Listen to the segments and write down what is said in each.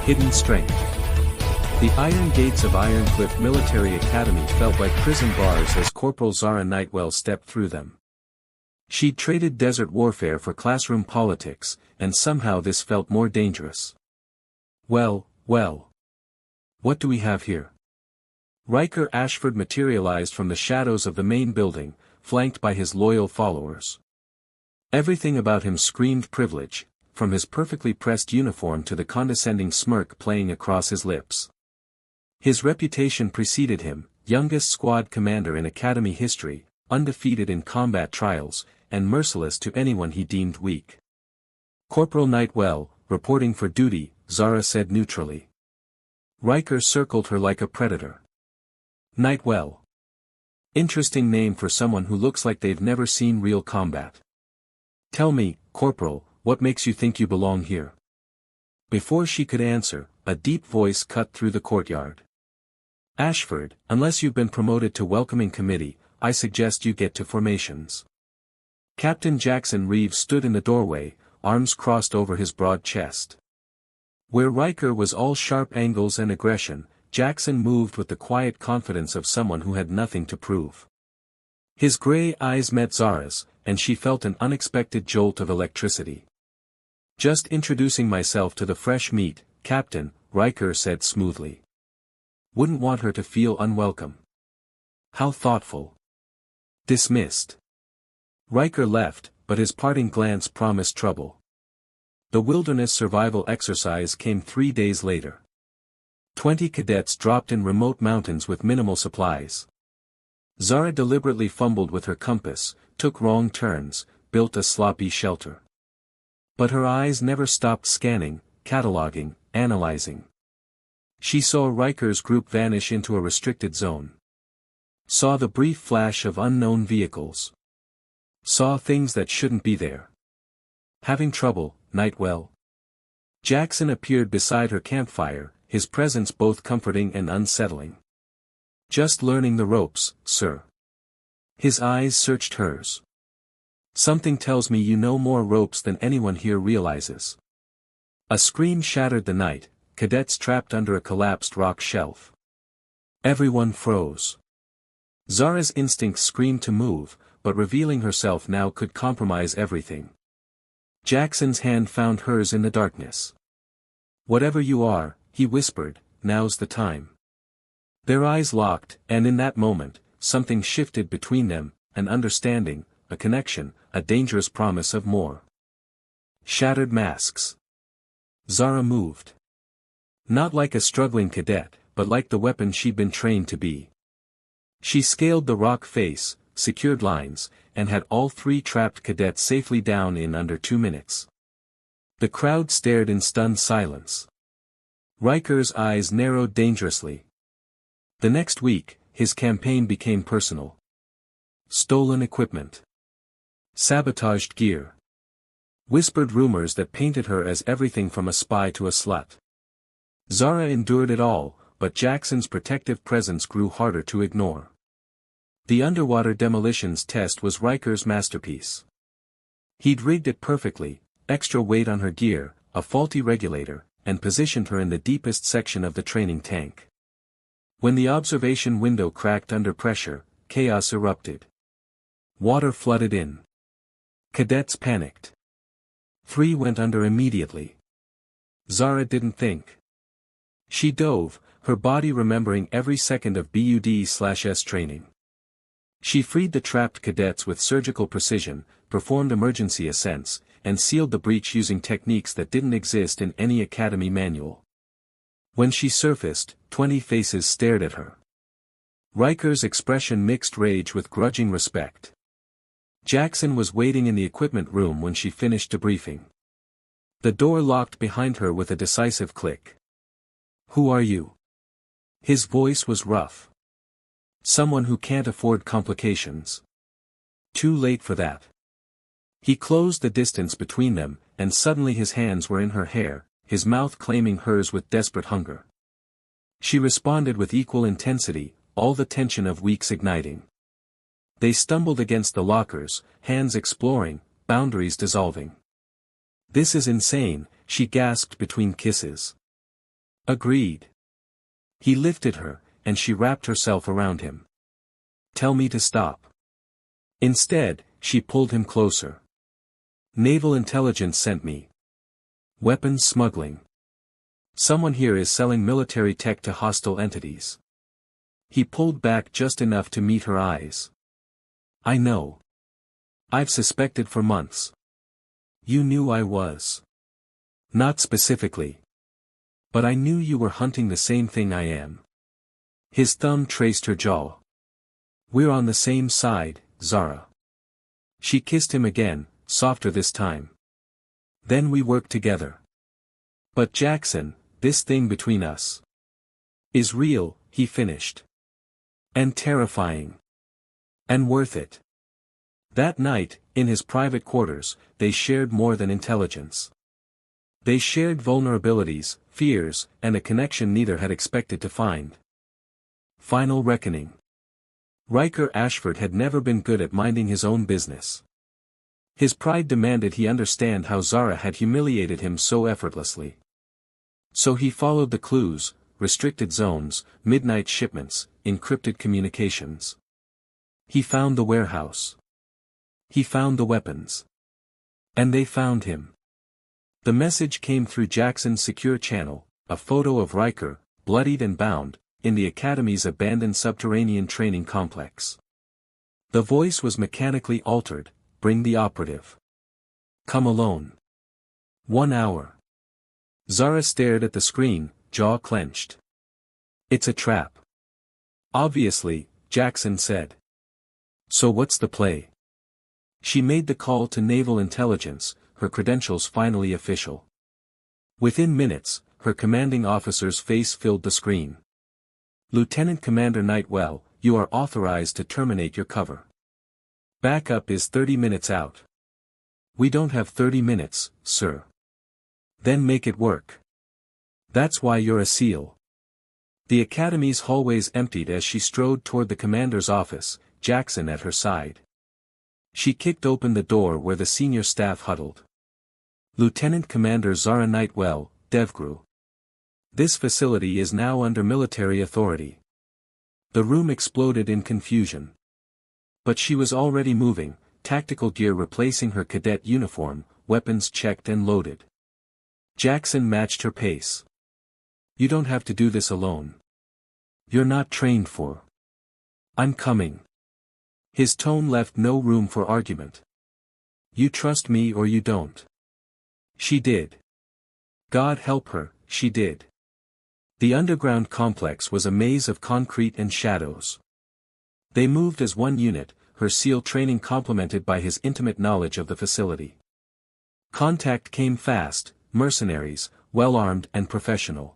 Hidden strength. The iron gates of Ironcliff Military Academy felt like prison bars as Corporal Zara Nightwell stepped through them. She'd traded desert warfare for classroom politics, and somehow this felt more dangerous. Well. What do we have here? Riker Ashford materialized from the shadows of the main building, flanked by his loyal followers. Everything about him screamed privilege, from his perfectly pressed uniform to the condescending smirk playing across his lips. His reputation preceded him, youngest squad commander in Academy history, undefeated in combat trials, and merciless to anyone he deemed weak. "Corporal Nightwell, reporting for duty," Zara said neutrally. Riker circled her like a predator. "Nightwell. Interesting name for someone who looks like they've never seen real combat. Tell me, Corporal, what makes you think you belong here?" Before she could answer, a deep voice cut through the courtyard. "Ashford, unless you've been promoted to welcoming committee, I suggest you get to formations." Captain Jackson Reeves stood in the doorway, arms crossed over his broad chest. Where Riker was all sharp angles and aggression, Jackson moved with the quiet confidence of someone who had nothing to prove. His gray eyes met Zara's, and she felt an unexpected jolt of electricity. "Just introducing myself to the fresh meat, Captain," Riker said smoothly. "Wouldn't want her to feel unwelcome." "How thoughtful." Dismissed. Riker left, but his parting glance promised trouble. The wilderness survival exercise came 3 days later. 20 cadets dropped in remote mountains with minimal supplies. Zara deliberately fumbled with her compass, took wrong turns, built a sloppy shelter. But her eyes never stopped scanning, cataloging, analyzing. She saw Riker's group vanish into a restricted zone. Saw the brief flash of unknown vehicles. Saw things that shouldn't be there. "Having trouble, Nightwell?" Jackson appeared beside her campfire, his presence both comforting and unsettling. "Just learning the ropes, sir." His eyes searched hers. "Something tells me you know more ropes than anyone here realizes." A scream shattered the night, cadets trapped under a collapsed rock shelf. Everyone froze. Zara's instincts screamed to move, but revealing herself now could compromise everything. Jackson's hand found hers in the darkness. "Whatever you are," he whispered, "now's the time." Their eyes locked, and in that moment, something shifted between them, an understanding, a connection, a dangerous promise of more. Shattered masks. Zara moved. Not like a struggling cadet, but like the weapon she'd been trained to be. She scaled the rock face, secured lines, and had all 3 trapped cadets safely down in under 2 minutes. The crowd stared in stunned silence. Riker's eyes narrowed dangerously. The next week, his campaign became personal. Stolen equipment. Sabotaged gear. Whispered rumors that painted her as everything from a spy to a slut. Zara endured it all, but Jackson's protective presence grew harder to ignore. The underwater demolitions test was Riker's masterpiece. He'd rigged it perfectly, extra weight on her gear, a faulty regulator, and positioned her in the deepest section of the training tank. When the observation window cracked under pressure, chaos erupted. Water flooded in. Cadets panicked. 3 went under immediately. Zara didn't think. She dove, her body remembering every second of BUD/S training. She freed the trapped cadets with surgical precision, performed emergency ascents, and sealed the breach using techniques that didn't exist in any academy manual. When she surfaced, 20 faces stared at her. Riker's expression mixed rage with grudging respect. Jackson was waiting in the equipment room when she finished debriefing. The door locked behind her with a decisive click. "Who are you?" His voice was rough. "Someone who can't afford complications." Too late for that. He closed the distance between them, and suddenly his hands were in her hair, his mouth claiming hers with desperate hunger. She responded with equal intensity, all the tension of weeks igniting. They stumbled against the lockers, hands exploring, boundaries dissolving. "This is insane," she gasped between kisses. Agreed. He lifted her, and she wrapped herself around him. Tell me to stop. Instead, she pulled him closer. Naval intelligence sent me. Weapons smuggling. Someone here is selling military tech to hostile entities. He pulled back just enough to meet her eyes. I know. I've suspected for months. You knew I was. Not specifically. But I knew you were hunting the same thing I am. His thumb traced her jaw. We're on the same side, Zara. She kissed him again, softer this time. Then we worked together. But Jackson, this thing between us is real, he finished. And terrifying. And worth it. That night, in his private quarters, they shared more than intelligence. They shared vulnerabilities, fears, and a connection neither had expected to find. Final reckoning. Riker Ashford had never been good at minding his own business. His pride demanded he understand how Zara had humiliated him so effortlessly. So he followed the clues, restricted zones, midnight shipments, encrypted communications. He found the warehouse. He found the weapons. And they found him. The message came through Jackson's secure channel, a photo of Riker, bloodied and bound, in the Academy's abandoned subterranean training complex. The voice was mechanically altered, bring the operative. Come alone. 1 hour. Zara stared at the screen, jaw clenched. It's a trap. Obviously, Jackson said. So what's the play? She made the call to Naval Intelligence, her credentials finally official. Within minutes, her commanding officer's face filled the screen. Lieutenant Commander Nightwell, you are authorized to terminate your cover. Backup is 30 minutes out. We don't have 30 minutes, sir. Then make it work. That's why you're a SEAL. The Academy's hallways emptied as she strode toward the commander's office, Jackson at her side. She kicked open the door where the senior staff huddled. Lieutenant Commander Zara Nightwell, DevGru. This facility is now under military authority. The room exploded in confusion. But she was already moving, tactical gear replacing her cadet uniform, weapons checked and loaded. Jackson matched her pace. You don't have to do this alone. You're not trained for. I'm coming. His tone left no room for argument. You trust me or you don't. She did. God help her, she did. The underground complex was a maze of concrete and shadows. They moved as one unit, her SEAL training complemented by his intimate knowledge of the facility. Contact came fast, mercenaries, well-armed and professional.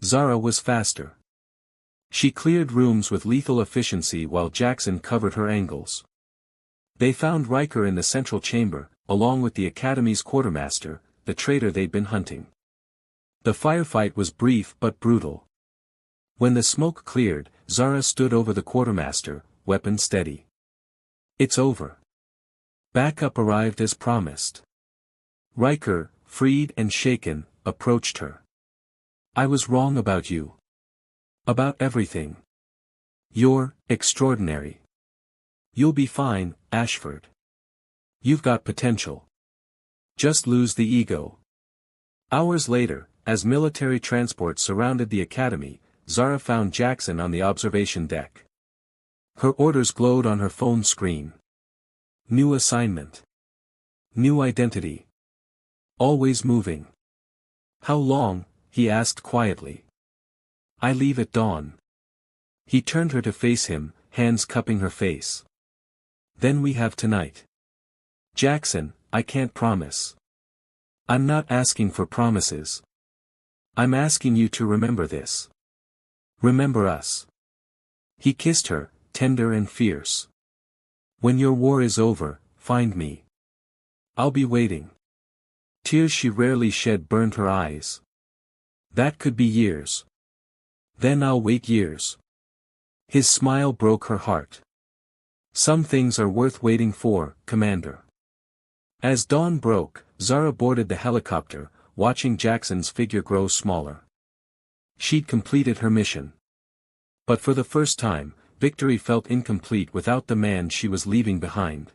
Zara was faster. She cleared rooms with lethal efficiency while Jackson covered her angles. They found Riker in the central chamber, along with the Academy's quartermaster, the traitor they'd been hunting. The firefight was brief but brutal. When the smoke cleared, Zara stood over the quartermaster, weapon steady. It's over. Backup arrived as promised. Riker, freed and shaken, approached her. I was wrong about you. About everything. You're extraordinary. You'll be fine, Ashford. You've got potential. Just lose the ego. Hours later, as military transport surrounded the Academy, Zara found Jackson on the observation deck. Her orders glowed on her phone screen. New assignment. New identity. Always moving. How long? He asked quietly. I leave at dawn. He turned her to face him, hands cupping her face. Then we have tonight. Jackson, I can't promise. I'm not asking for promises. I'm asking you to remember this. Remember us. He kissed her, tender and fierce. When your war is over, find me. I'll be waiting. Tears she rarely shed burned her eyes. That could be years. Then I'll wait years. His smile broke her heart. Some things are worth waiting for, Commander. As dawn broke, Zara boarded the helicopter, watching Jackson's figure grow smaller. She'd completed her mission. But for the first time, victory felt incomplete without the man she was leaving behind.